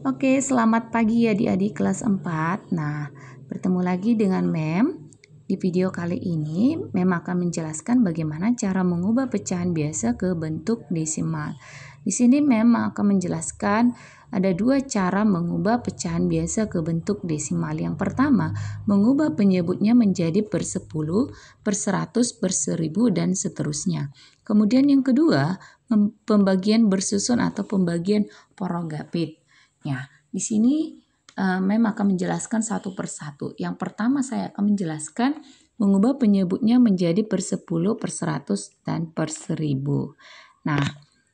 Oke, selamat pagi adik-adik kelas 4. Nah, bertemu lagi dengan Mem. Di video kali ini, Mem akan menjelaskan bagaimana cara mengubah pecahan biasa ke bentuk desimal. Di sini Mem akan menjelaskan ada dua cara mengubah pecahan biasa ke bentuk desimal. Yang pertama, mengubah penyebutnya menjadi per 10, per 100, per 1000, dan seterusnya. Kemudian yang kedua, pembagian bersusun atau pembagian porogapit. Ya, di sini Mem akan menjelaskan satu persatu. Yang pertama saya akan menjelaskan mengubah penyebutnya menjadi per 10, per 100, dan per 1000. Nah,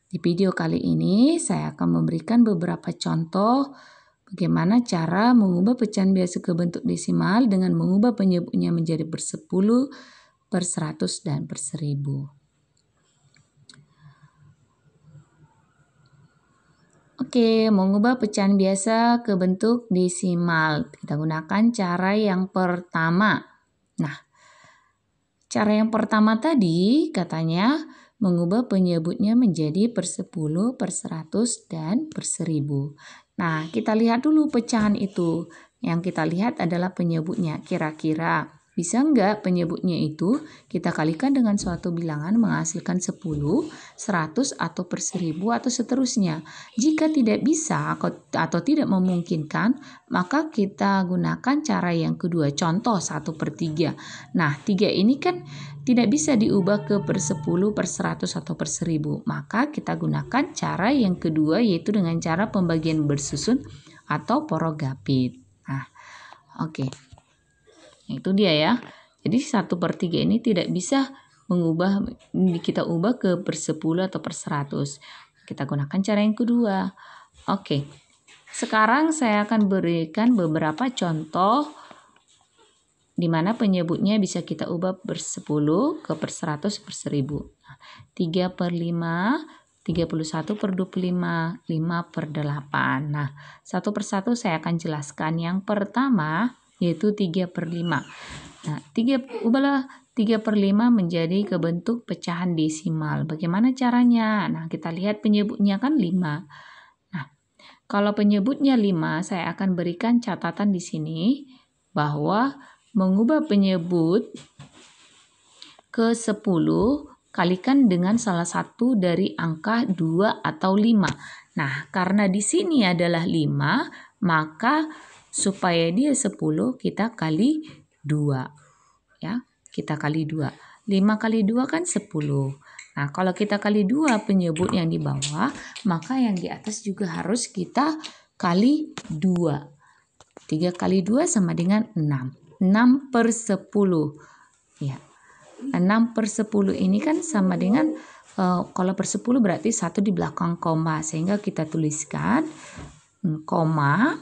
di video kali ini saya akan memberikan beberapa contoh bagaimana cara mengubah pecahan biasa ke bentuk desimal dengan mengubah penyebutnya menjadi per 10, per 100, dan per 1000. Oke, mengubah pecahan biasa ke bentuk desimal. Kita gunakan cara yang pertama. Nah, cara yang pertama tadi katanya mengubah penyebutnya menjadi per 10, per 100, dan per 1000. Nah, kita lihat dulu pecahan itu. Yang kita lihat adalah penyebutnya. Kira-kira bisa nggak penyebutnya itu kita kalikan dengan suatu bilangan menghasilkan 10, 100, atau per 1000 atau seterusnya. Jika tidak bisa atau tidak memungkinkan, maka kita gunakan cara yang kedua. Contoh 1/3. Nah, 3 ini kan tidak bisa diubah ke per 10, per 100, atau per 1000. Maka kita gunakan cara yang kedua yaitu dengan cara pembagian bersusun atau porogapit. Nah, oke. Itu dia ya. Jadi 1/3 ini tidak bisa kita ubah ke per 10 atau per 100. Kita gunakan cara yang kedua. Oke. Sekarang saya akan berikan beberapa contoh di mana penyebutnya bisa kita ubah per 10 ke per 100 per 1000. 3/5, 31/25, 5/8. Nah, satu persatu saya akan jelaskan. Yang pertama yaitu 3/5. Nah, ubahlah 3/5 menjadi ke bentuk pecahan desimal. Bagaimana caranya? Nah, kita lihat penyebutnya kan 5. Nah, kalau penyebutnya 5, saya akan berikan catatan di sini bahwa mengubah penyebut ke 10 kalikan dengan salah satu dari angka 2 atau 5. Nah, karena di sini adalah 5, maka supaya dia 10 kita kali 2. Ya, kita kali 2. 5 kali 2 kan 10. Nah, kalau kita kali 2 penyebut yang di bawah, maka yang di atas juga harus kita kali 2. 3 kali 2 sama dengan 6. 6/10. Ya. 6/10 ini kan sama dengan kalau per 10 berarti 1 di belakang koma, sehingga kita tuliskan koma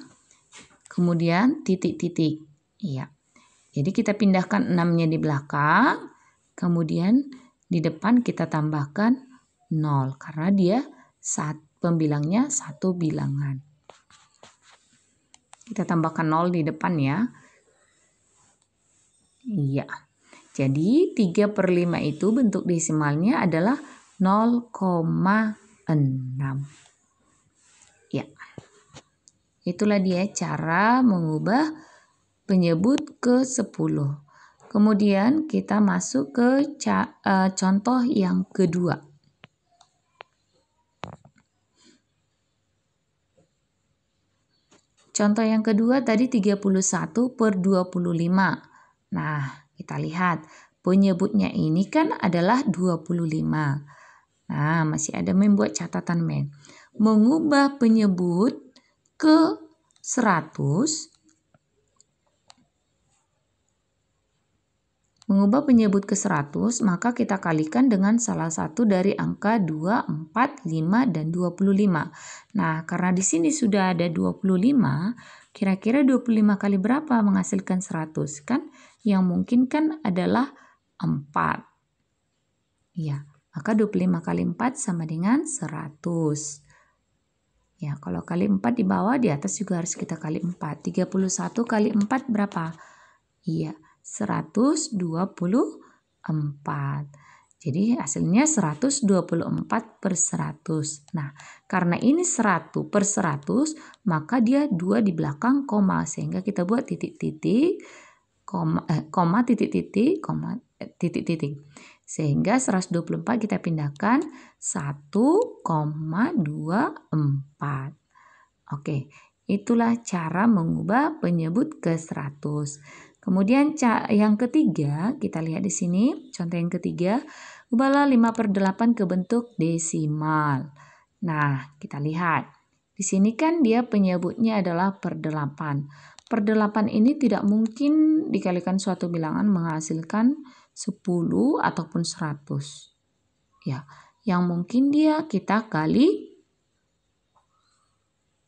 kemudian titik-titik. Iya. Jadi kita pindahkan 6-nya di belakang, kemudian di depan kita tambahkan 0 karena dia pembilangnya satu bilangan. Kita tambahkan 0 di depan ya. Iya. Jadi 3/5 itu bentuk desimalnya adalah 0,6. Ya. Itulah dia cara mengubah penyebut ke 10. Kemudian kita masuk ke contoh yang kedua. Contoh yang kedua tadi 31/25. Nah, kita lihat penyebutnya ini kan adalah 25. Nah, masih ada membuat catatan Mem. Mengubah penyebut ke 100. Mengubah penyebut ke 100, maka kita kalikan dengan salah satu dari angka 2, 4, 5, dan 25. Nah, karena di sini sudah ada 25, kira-kira 25 kali berapa menghasilkan 100? Kan yang mungkin kan adalah 4. Ya, maka 25 kali 4 sama dengan 100. Ya, kalau kali 4 di bawah, di atas juga harus kita kali 4. 31 kali 4 berapa? Iya, 124. Jadi hasilnya 124 per 100. Nah, karena ini 100 per 100, maka dia 2 di belakang koma. Sehingga kita buat titik-titik, koma, titik-titik, koma, titik-titik. Sehingga 124 kita pindahkan 1,24. Oke, itulah cara mengubah penyebut ke 100. Kemudian yang ketiga, kita lihat di sini, contoh yang ketiga, ubahlah 5 per 8 ke bentuk desimal. Nah, kita lihat. Di sini kan dia penyebutnya adalah per 8. Per 8 ini tidak mungkin dikalikan suatu bilangan menghasilkan 10 ataupun 100. Ya, yang mungkin dia kita kali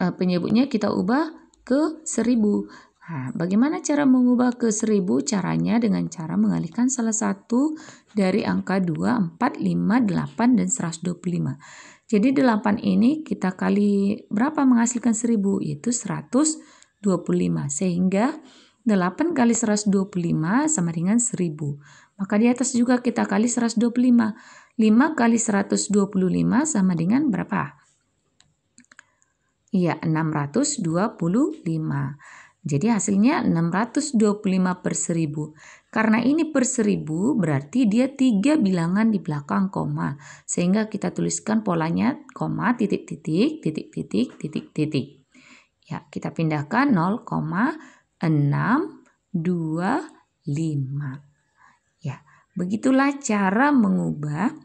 penyebutnya kita ubah ke 1000. Nah, bagaimana cara mengubah ke 1000? Caranya dengan cara mengalihkan salah satu dari angka 2, 4, 5, 8, dan 125. Jadi 8 ini kita kali berapa menghasilkan 1000? Yaitu 125. Sehingga 8 kali 125 sama dengan 1000. Maka di atas juga kita kali 125. 5 kali 125 sama dengan berapa? Iya, 625. Jadi hasilnya 625 per 1000. Karena ini per 1000 berarti dia 3 bilangan di belakang koma. Sehingga kita tuliskan polanya koma, titik-titik, titik-titik, titik-titik. Ya, kita pindahkan 0,625. Ya, begitulah cara mengubah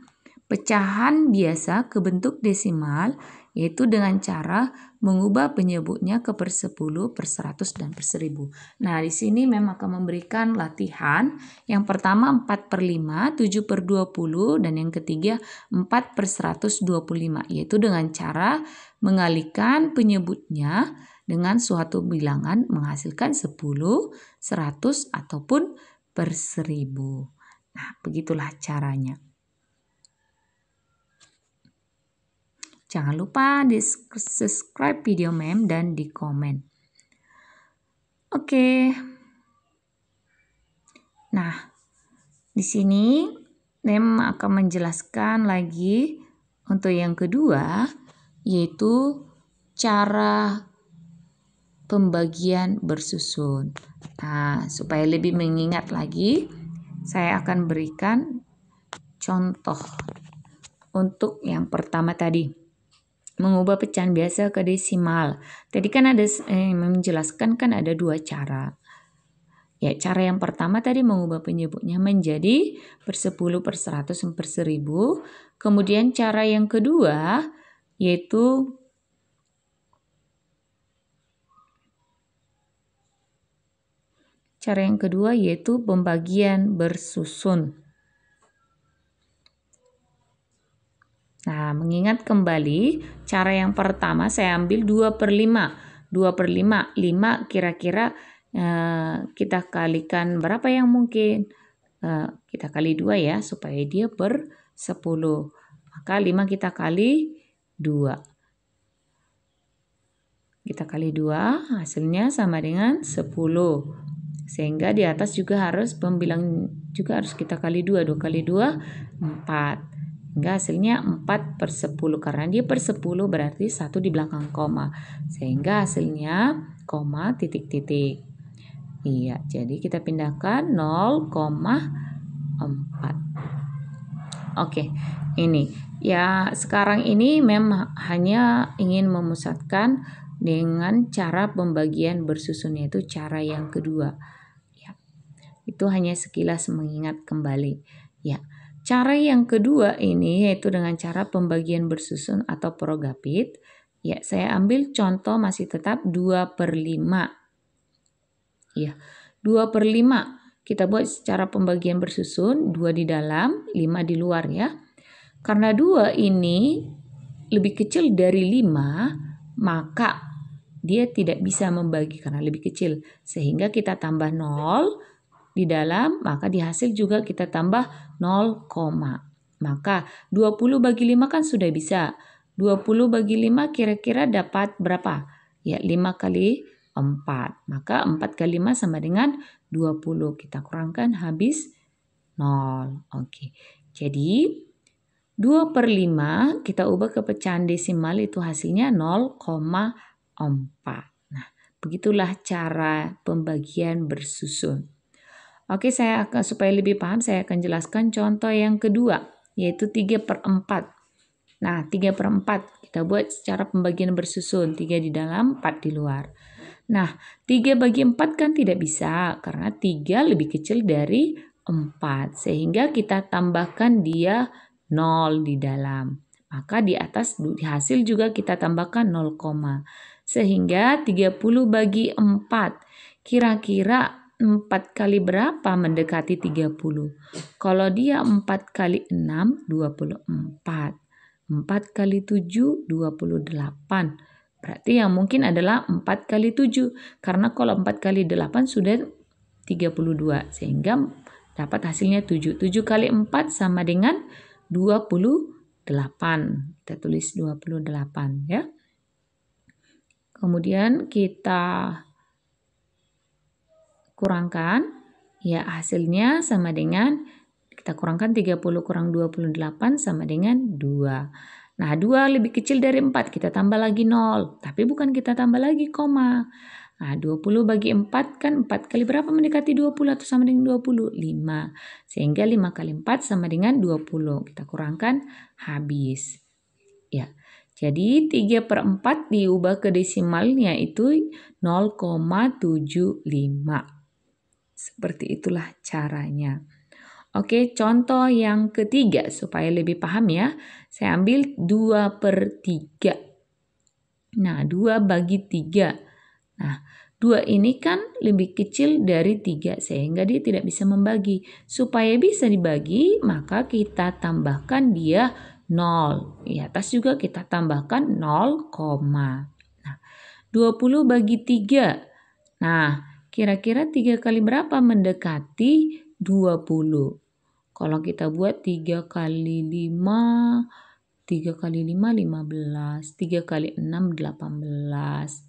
pecahan biasa ke bentuk desimal, yaitu dengan cara mengubah penyebutnya ke per 10, per 100, dan per 1000. Nah, di sini memang akan memberikan latihan. Yang pertama 4 per 5, 7 per 20, dan yang ketiga 4 per 125, yaitu dengan cara mengalihkan penyebutnya dengan suatu bilangan menghasilkan 10, 100, ataupun per 1000. Nah, begitulah caranya. Jangan lupa di subscribe video Mem dan di komen. Oke. Nah, di sini Mem akan menjelaskan lagi untuk yang kedua, yaitu cara pembagian bersusun. Nah, supaya lebih mengingat lagi, saya akan berikan contoh untuk yang pertama tadi. Mengubah pecahan biasa ke desimal. Tadi kan ada menjelaskan kan ada 2 cara. Ya, cara yang pertama tadi mengubah penyebutnya menjadi per 10, per 100, per 1000. Kemudian cara yang kedua yaitu pembagian bersusun. Nah, mengingat kembali, cara yang pertama saya ambil 2 per 5. 2 per 5, 5 kira-kira kita kalikan berapa yang mungkin? Kita kali 2 ya, supaya dia per 10. Maka 5 kita kali 2. Kita kali 2, hasilnya sama dengan 10. Sehingga di atas juga harus pembilang juga harus kita kali 2. 2 kali 2, 4. Hingga hasilnya 4 per 10. Karena dia per 10 berarti 1 di belakang koma. Sehingga hasilnya koma titik-titik. Iya, jadi kita pindahkan 0,4. Oke, ini. Ya, sekarang ini memang hanya ingin memusatkan dengan cara pembagian bersusun, yaitu cara yang kedua. Ya, itu hanya sekilas mengingat kembali. Ya. Cara yang kedua ini yaitu dengan cara pembagian bersusun atau progapit. Ya, saya ambil contoh masih tetap 2 per 5. Ya, 2 per 5. Kita buat secara pembagian bersusun, 2 di dalam, 5 di luar ya. Karena 2 ini lebih kecil dari 5, maka dia tidak bisa membagi karena lebih kecil. Sehingga kita tambah 0 di dalam, maka di hasil juga kita tambah 0, maka 20 bagi 5 kan sudah bisa. 20 bagi 5 kira-kira dapat berapa? Ya, 5 kali 4. Maka 4 kali 5 sama dengan 20. Kita kurangkan habis 0. Oke. Jadi 2/5 kita ubah ke pecahan desimal itu hasilnya 0,4. Nah, begitulah cara pembagian bersusun. Oke, supaya lebih paham saya akan jelaskan contoh yang kedua, yaitu 3/4. Nah, 3/4 kita buat secara pembagian bersusun, 3 di dalam, 4 di luar. Nah, 3 bagi 4 kan tidak bisa karena 3 lebih kecil dari 4. Sehingga kita tambahkan dia 0 di dalam. Maka di atas di hasil juga kita tambahkan 0, sehingga 30 bagi 4. Kira-kira 4 kali berapa mendekati 30? Kalau dia 4 kali 6, 24. 4 kali 7, 28. Berarti yang mungkin adalah 4 kali 7. Karena kalau 4 kali 8 sudah 32. Sehingga dapat hasilnya 7. 7 kali 4 sama dengan 28. Kita tulis 28 ya. Kemudian kita kurangkan. Ya, hasilnya sama dengan, kita kurangkan 30 kurang 28 sama dengan 2. Nah, 2 lebih kecil dari 4, kita tambah lagi 0. Tapi bukan kita tambah lagi koma. Nah, 20 bagi 4 kan 4 kali berapa mendekati 20 atau sama dengan 20? 5. Sehingga 5 kali 4 sama dengan 20. Kita kurangkan habis. Ya, jadi 3/4 diubah ke desimalnya itu 0,75. Seperti itulah caranya. Oke, contoh yang ketiga supaya lebih paham ya. Saya ambil 2/3. Nah, 2 bagi 3. Nah, 2 ini kan lebih kecil dari 3 sehingga dia tidak bisa membagi. Supaya bisa dibagi, maka kita tambahkan dia 0. Di atas juga kita tambahkan 0, nah, 20 bagi 3. Nah, kira-kira 3 kali berapa mendekati 20? Kalau kita buat 3 kali 5, 3 kali 5, 15. 3 kali 6, 18.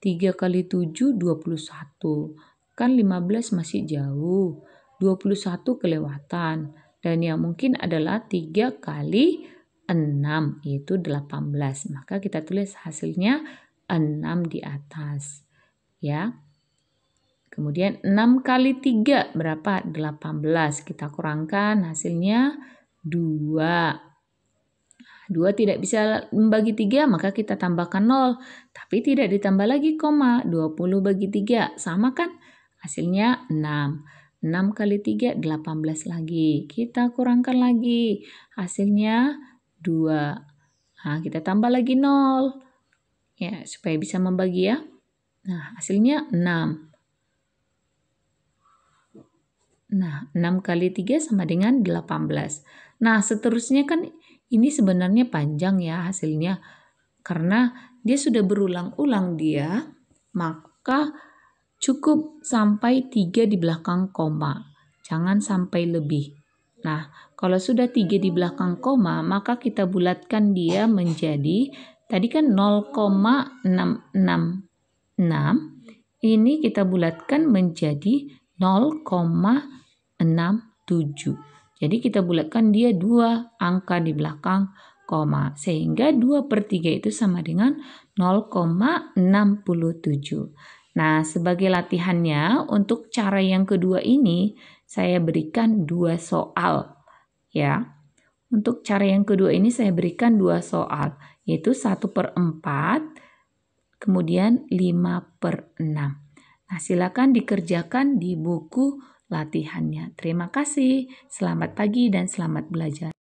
3 kali 7, 21. Kan 15 masih jauh. 21 kelewatan. Dan yang mungkin adalah 3 kali 6, yaitu 18. Maka kita tulis hasilnya 6 di atas. Ya. Kemudian 6 kali 3 berapa? 18. Kita kurangkan hasilnya 2. 2 tidak bisa membagi 3 maka kita tambahkan 0. Tapi tidak ditambah lagi koma. 20 bagi 3 sama kan? Hasilnya 6. 6 kali 3 18 lagi. Kita kurangkan lagi. Hasilnya 2. Nah, kita tambah lagi 0. Ya, supaya bisa membagi ya. Nah, hasilnya 6. Nah, 6 kali 3 sama dengan 18. Nah, seterusnya kan ini sebenarnya panjang ya hasilnya. Karena dia sudah berulang-ulang dia, maka cukup sampai 3 di belakang koma. Jangan sampai lebih. Nah, kalau sudah 3 di belakang koma, maka kita bulatkan dia menjadi, tadi kan 0,666. Ini kita bulatkan menjadi 0,67. Jadi kita bulatkan dia 2 angka di belakang koma. Sehingga 2/3 itu sama dengan 0,67. Nah, sebagai latihannya untuk cara yang kedua ini saya berikan 2 soal. Ya. Untuk cara yang kedua ini saya berikan 2 soal. Yaitu 1/4 kemudian 5/6. Nah, silakan dikerjakan di buku latihannya. Terima kasih. Selamat pagi dan selamat belajar.